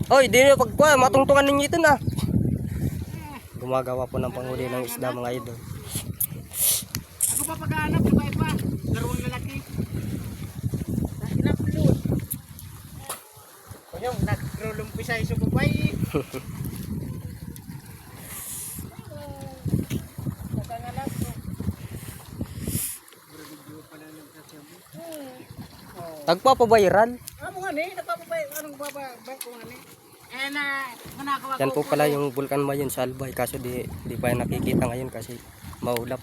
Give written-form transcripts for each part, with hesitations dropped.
Oy, di na pagkuha, matungtungan ninyo ito na. Gumagawa po ng panghuli ng isda mga idol. Ako pa pag-aanap, sabay pa. Dalawang lalaki. Inupload. O yung nagrulumpisa yung sugupay. Nagpapabayran. Ano nga ni? Nagpapabay. Anong babay ko nga ni? Eh na, manakaw ako. Yan po pala yung Vulcan Mayon sa Albay. Kaso di pa yan nakikita ngayon kasi maulap.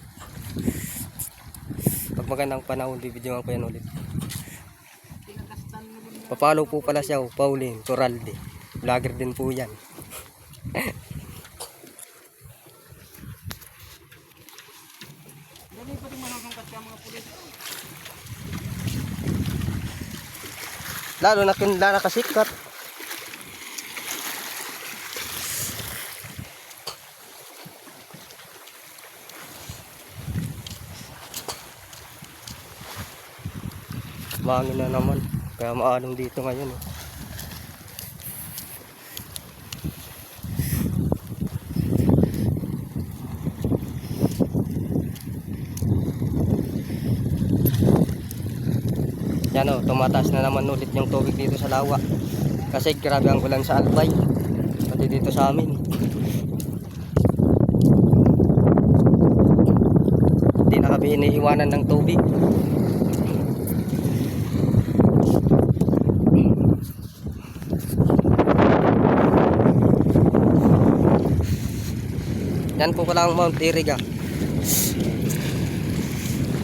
Pag magandang panahon, bibidyoan ko yan ulit. Papalo po pala siya, Pauline Toralde. Vlogger din po yan. Dali pa rin manangkat ka mga pulis. Lalo na nakasikat. Mahangin na naman. Kaya maalong dito ngayon. Yan o, tumataas na naman ulit yung tubig dito sa lawa. Kasi grabe ang ulan sa Albay. Pati dito sa amin. Hindi na kami iniiwanan ng tubig. Yan po pala ang Mount Iriga.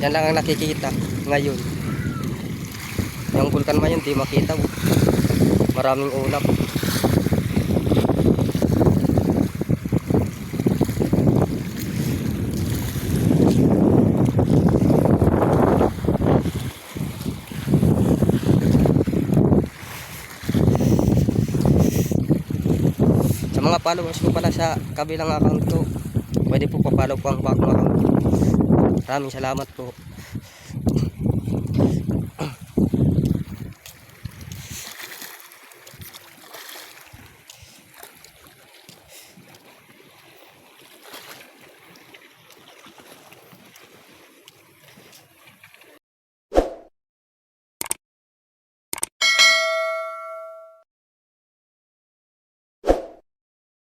Yan lang ang nakikita ngayon. Yung Vulcan Mayon di makita. Maraming ulap. Sa mga followers ko pala sa kabilang account ko, pwede po pa-follow po ang bagong account. Maraming salamat po.